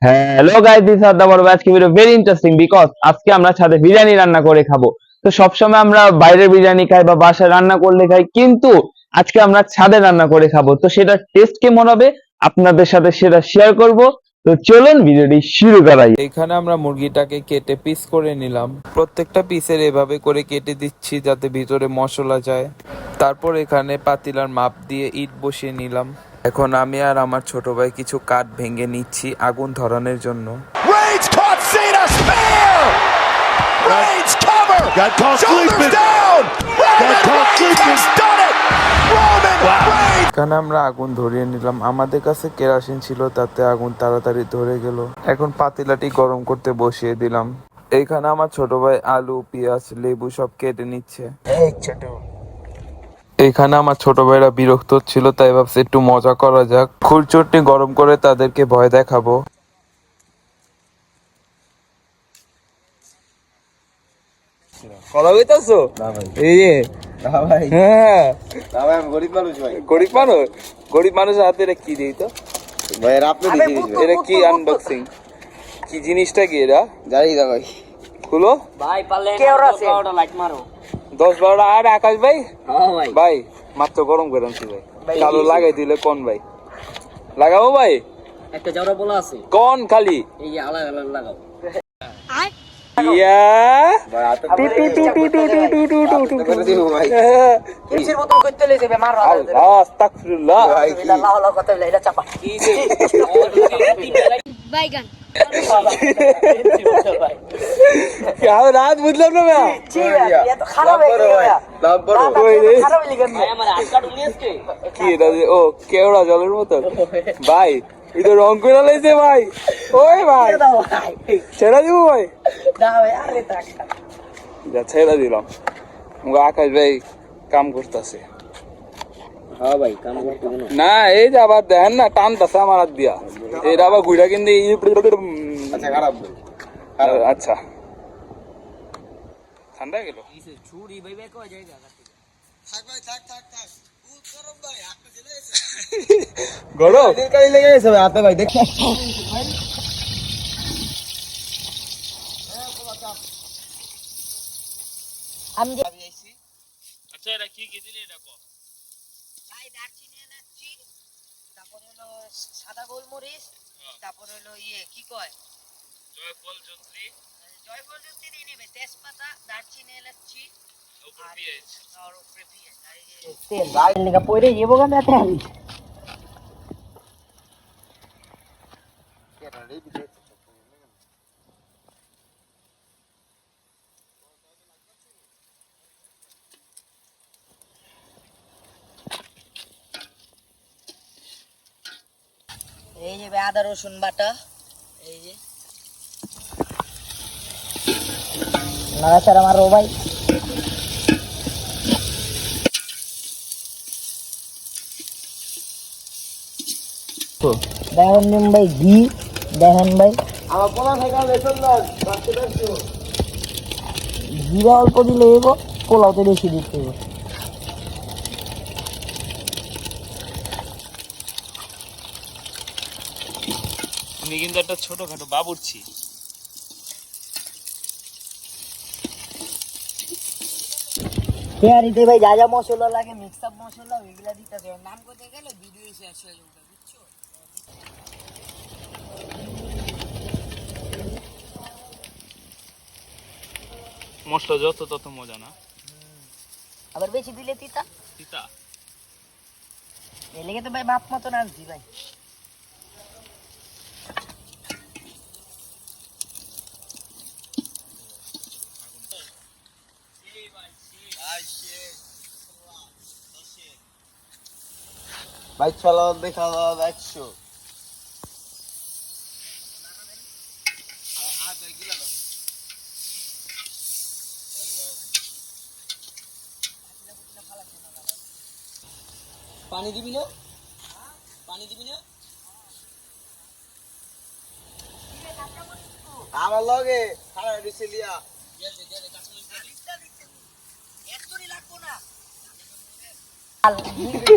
Hello guys, this আর দা বড় আজকে video very interesting because আজকে আমরা ছাদে বিরিয়ানি রান্না করে খাবো। তো সবসময় আমরা বাইরের বিরিয়ানি খাই বা বাসায় রান্না করলে খাই, কিন্তু আজকে আমরা ছাদে রান্না করে খাবো। তো সেটার টেস্ট কেমন হবে আপনাদের সাথে সেটা শেয়ার করব। তো চলুন ভিডিওটি শুরু করা যাক। এখানে আমরা মুরগিটাকে কেটে পিস করে নিলাম। প্রত্যেকটা পিসের এভাবে করে কেটে দিচ্ছি যাতে ভিতরে মশলা যায়। তারপর এখানে পাতিলার মাপ দিয়ে ইট বসিয়ে নিলাম। এখন আমি আর আমার ছোট ভাই কিছু কাঠ ভেঙে নিচ্ছি আগুন ধরানোর জন্য। Reigns caught Cena spear! Reigns cover! Shoulders down! Roman Reigns has done it! Roman Reigns! এখানে আমরা আগুন ধরিয়ে নিলাম। আমাদের কাছে কেরোসিন ছিল, তাতে আগুন তাড়াতাড়ি ধরে গেল। এখন পাতিলাটি গরম করতে বসিয়ে দিলাম। এইখানে আমার ছোট ভাই আলু, পেঁয়াজ, লেবু সব কেটে নিচ্ছে। এখানে আমার ছোট ভাইরা বিরক্ত ছিল, তাই ভাবছি একটু মজা করা যাক। খুরচুটনি গরম করে তাদেরকে ভয় দেখাবো। কথা কইতাছো? এই যে হ্যাঁ গরিব মানুষ গরিব মানুষের হাতে এটা কি দিই তো এটা কি আনবক্সিং কি জিনিসটা কি এটা খুলো ভাই পারলে 10-12টা লাইট মারো 10-12টা আর আকাশ ভাই হ্যাঁ ভাই ভাই মাত্র গরম করে আনছি ভাই চালু লাগাই দিলে কোন ভাই লাগাবো ভাই একটা জাউরা বলা আছে কোন খালি এই যে আলাদা আলাদা লাগাও ইয়া কিসের মতো করতে লইছে বে মারো আল্লাহ আস্তাগফিরুল্লাহ আল্লাহ আল্লাহ কথা বলে এটা চাপা কি যে বাইগান क्या रात मतलब ना मैं জি ভাই এত খারাপ হয়ে গেল খারাপ হয়ে গেল ভাই আমার হাত কাটুনি আজকে কি এটা ও কেওড়া জলের মতো ভাই এটা রং করে লাইছে ভাই ওই ভাই দাও ভাই ছেড়ে দিব ভাই দাও ভাই আরে তাক যা ছেড়ে দিলাম আকাশ ভাই কাম করতেছে হ্যাঁ ভাই কাম করতে না না এই যে আবার দেখেন না টানতেছে আমার হাত দিয়া এটা আবার ঘুরা কিন্তু আচ্ছা খারাপ আচ্ছা ঠান্ডা গেল ছুরি ভাই ভাই কই জায়গা গরম আমি যে আচ্ছা এটা কি কি দিলি এটা কো ভাই দারচিনি এনেছি তারপর হলো সাদা গোলমরিচ তারপর হলো ইয়ে কি কয় জয়ফল জয়ত্রী জয়ফল জ্যোতি দিয়ে নেবে তেজপাতা দারচিনি এলাচি উপর পেঁয়াজ আর উপরে পেঁয়াজ আর এই যে তেল ভাই লিগা পয়রে যাবো কেন তেল এই যে আদা রসুন বাটা এই যে নাড়াচাড়া মারো ভাই দেখেন নিম ভাই ঘি দেখেন ভাই জিরা অল্প দিলে এগো পোলাওতে বেশি দিতে হবে আমি কিন্তু একটা ছোটখাটো বাবুর্চি তেয়ারিতে ভাই যা যা মশলা লাগে মিক্স আপ মশলা ওইগুলা দিতে হবে নাম করতে গেলে ভিডিও শেষ হয়ে যাবে বুঝছো মশলা যত তত মজা না আবার বেশি দিলে তিতা তিতা এই লেগে তো ভাই বাপ মতো আনছি ভাই ভাই চলো দেখা দেখছো পানি দিবি না পানি দিবি না আমার লগে সারা ডিসিলিয়া একটুই লাগবো না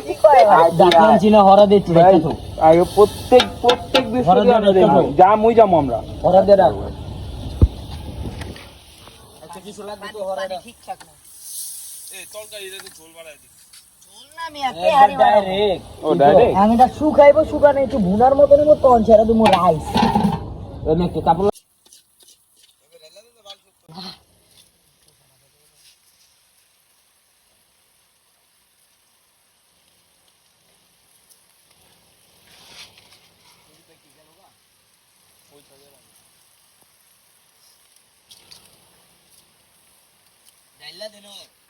কি কয় ডাকলাম চিনা হরা দিচ্ছি দেখছো তো আগে প্রত্যেক হরা দিয়ে রাখো। যা মুই যাবো আমরা হরা দিয়ে রাখো পানি ঠিকঠাক না ঝোল না মিয়া কে হারি মারো ডাইরেক্ট ও ডাইরেক্ট আমি এটা শুকাইবো শুকানো একটু ভুনার মতন মতো তখন ছেড়ে দেবো রাইস এমনি একটু তারপর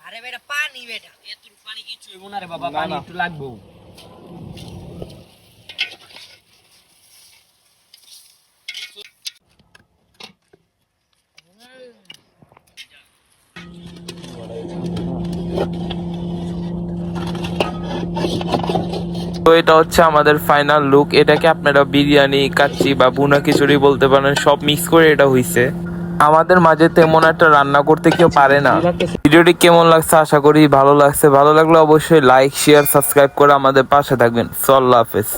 আরে বেটা পানি বেটা এত পানি কিছু হইব না রে বাবা পানি একটু লাগবো তো এটা হচ্ছে আমাদের ফাইনাল লুক। এটাকে আপনারা বিরিয়ানি, কাচ্চি বা ভুনা খিচুড়ি বলতে পারেন, সব মিক্স করে এটা হইছে। আমাদের মাঝে তেমন একটা রান্না করতে কেউ পারে না। ভিডিওটি কেমন লাগছে আশা করি ভালো লাগছে। ভালো লাগলে অবশ্যই লাইক, শেয়ার, সাবস্ক্রাইব করে আমাদের পাশে থাকবেন। আল্লাহ হাফেজ।